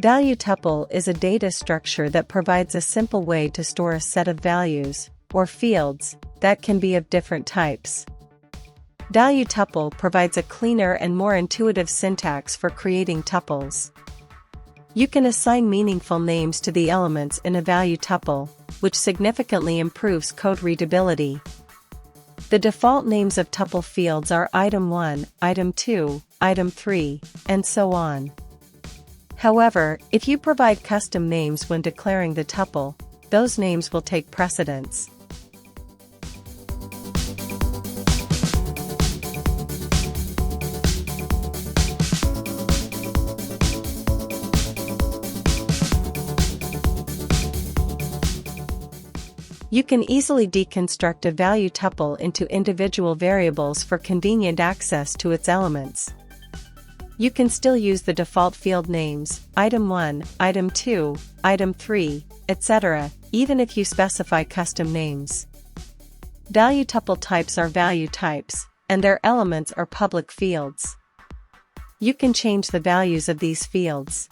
ValueTuple is a data structure that provides a simple way to store a set of values, or fields, that can be of different types. ValueTuple provides a cleaner and more intuitive syntax for creating tuples. You can assign meaningful names to the elements in a value tuple, which significantly improves code readability. The default names of tuple fields are item 1, item 2, item 3, and so on. However, if you provide custom names when declaring the tuple, those names will take precedence. You can easily deconstruct a value tuple into individual variables for convenient access to its elements. You can still use the default field names, item 1, item 2, item 3, etc., even if you specify custom names. Value tuple types are value types, and their elements are public fields. You can change the values of these fields.